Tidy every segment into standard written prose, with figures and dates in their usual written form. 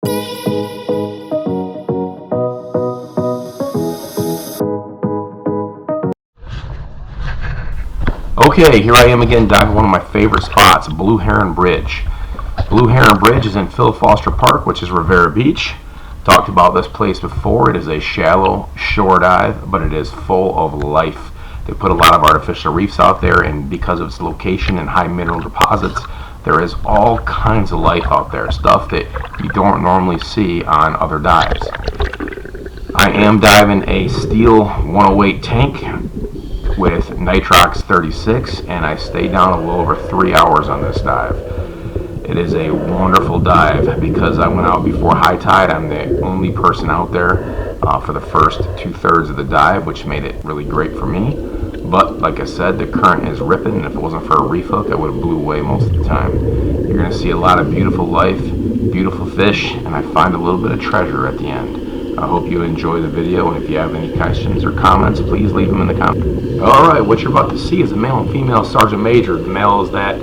Okay, here I am again diving one of my favorite spots, Blue Heron Bridge. Blue Heron Bridge is in Phil Foster Park, which is Rivera Beach. Talked about this place before. It is a shallow shore dive, but it is full of life. They put a lot of artificial reefs out there, and because of its location and high mineral deposits, there is all kinds of life out there, stuff that you don't normally see on other dives. I am diving a steel 108 tank with Nitrox 36, and I stayed down a little over 3 hours on this dive. It is a wonderful dive because I went out before high tide. I'm the only person out there for the first 2/3 of the dive, which made it really great for me. But like I said, the current is ripping, and if it wasn't for a reef hook, I would have blew away most of the time. You're going to see a lot of beautiful life, beautiful fish, and I find a little bit of treasure at the end. I hope you enjoy the video, and if you have any questions or comments, please leave them in the comments. Alright, what you're about to see is a male and female sergeant major. The male is that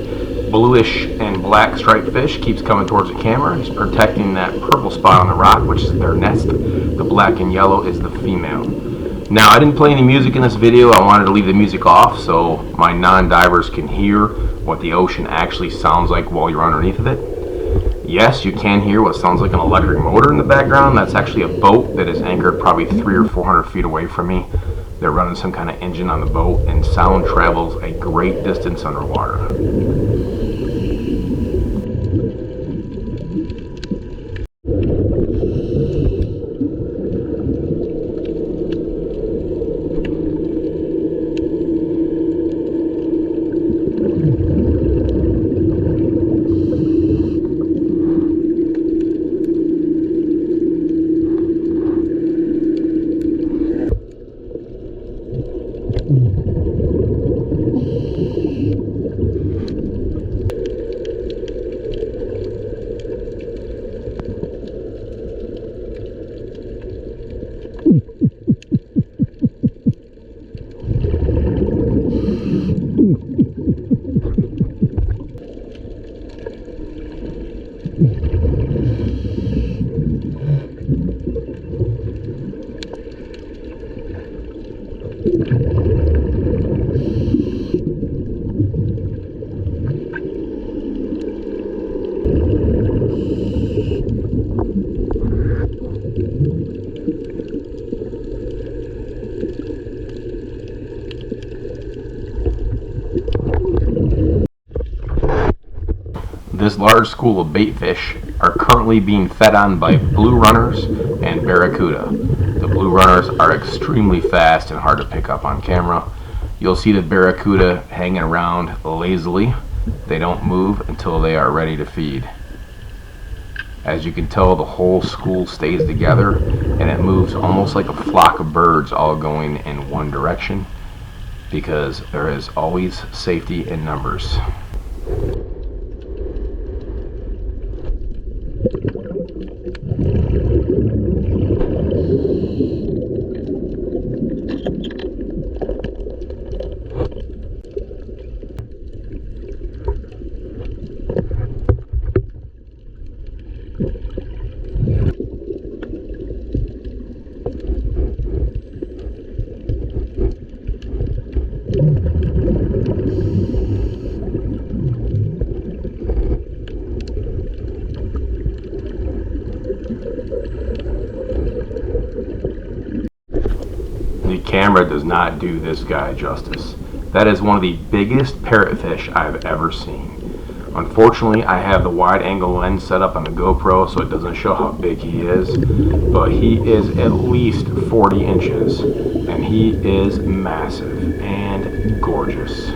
bluish and black striped fish, keeps coming towards the camera. He's protecting that purple spot on the rock, which is their nest. The black and yellow is the female. Now, I didn't play any music in this video. I wanted to leave the music off so my non-divers can hear what the ocean actually sounds like while you're underneath of it. Yes, you can hear what sounds like an electric motor in the background. That's actually a boat that is anchored probably 300 or 400 feet away from me. They're running some kind of engine on the boat, and sound travels a great distance underwater. This large school of bait fish are currently being fed on by blue runners and barracuda. The blue runners are extremely fast and hard to pick up on camera. You'll see the barracuda hanging around lazily. They don't move until they are ready to feed. As you can tell, the whole school stays together, and it moves almost like a flock of birds all going in one direction, because there is always safety in numbers. The camera does not do this guy justice. That is one of the biggest parrotfish I've ever seen. Unfortunately, I have the wide angle lens set up on the GoPro so it doesn't show how big he is, but he is at least 40 inches, and he is massive and gorgeous.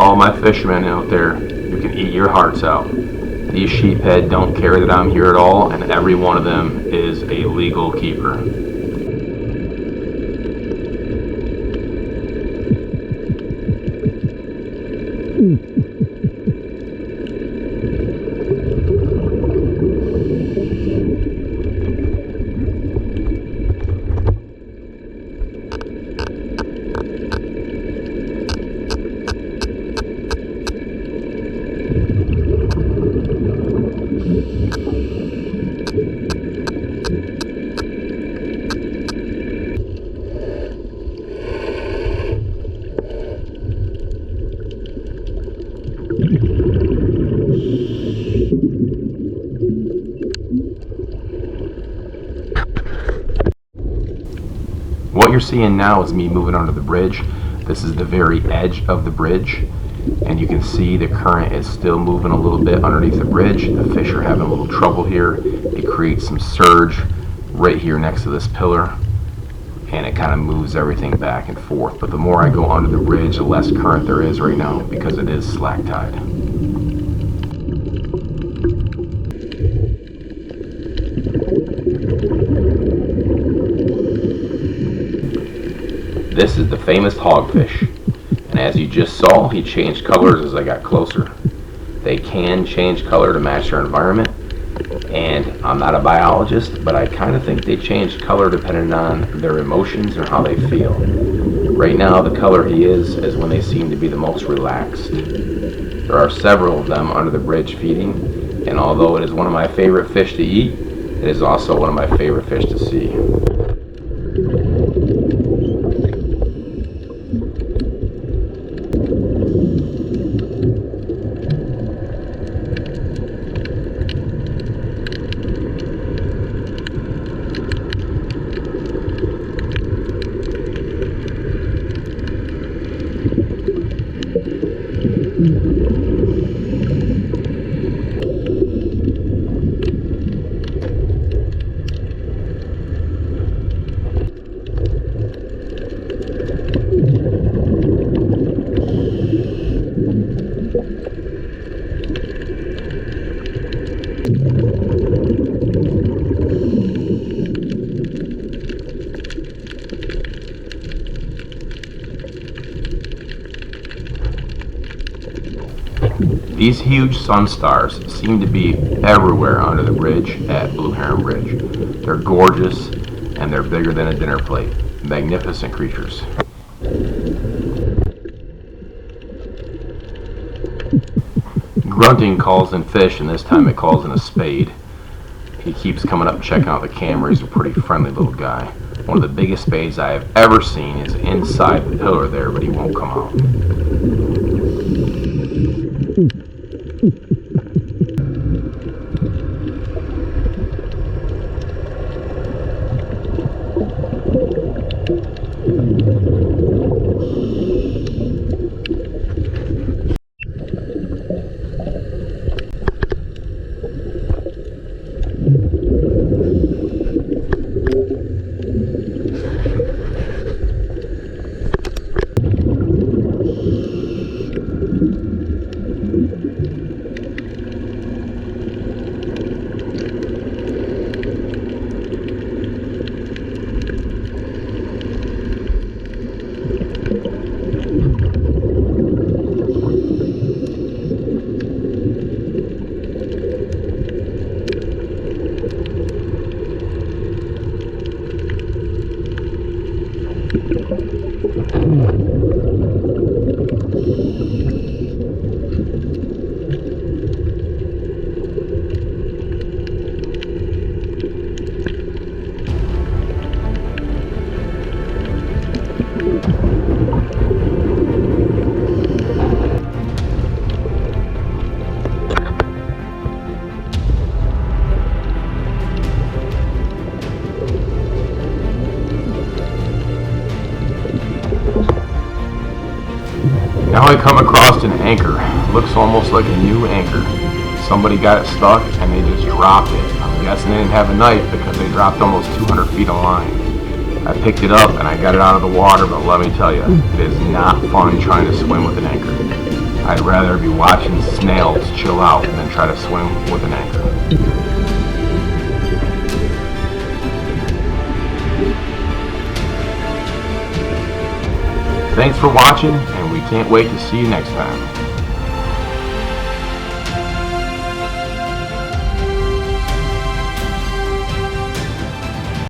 All my fishermen out there, you can eat your hearts out. These sheephead don't care that I'm here at all, and every one of them is a legal keeper. what you're seeing now is me moving under the bridge. This is the very edge of the bridge, and you can see the current is still moving a little bit underneath the bridge. The fish are having a little trouble here. It creates some surge right here next to this pillar, and it kind of moves everything back and forth. But the more I go under the bridge, the less current there is right now because it is slack tide. This is the famous hogfish, and as you just saw, he changed colors as I got closer. They can change color to match their environment, and I'm not a biologist, but I kind of think they change color depending on their emotions or how they feel. Right now, the color he is when they seem to be the most relaxed. There are several of them under the bridge feeding, and although it is one of my favorite fish to eat, it is also one of my favorite fish to see. These huge sun stars seem to be everywhere under the bridge at Blue Heron Bridge. They're gorgeous and they're bigger than a dinner plate. Magnificent creatures. Grunting calls in fish, and this time it calls in a spade. He keeps coming up checking out the camera. He's a pretty friendly little guy. One of the biggest spades I have ever seen is inside the pillar there, but he won't come out. Now I come across an anchor. Looks almost like a new anchor. Somebody got it stuck and they just dropped it. I'm guessing they didn't have a knife because they dropped almost 200 feet of line. I picked it up and I got it out of the water, but let me tell you, it is not fun trying to swim with an anchor. I'd rather be watching snails chill out than try to swim with an anchor. Thanks for watching, and we can't wait to see you next time.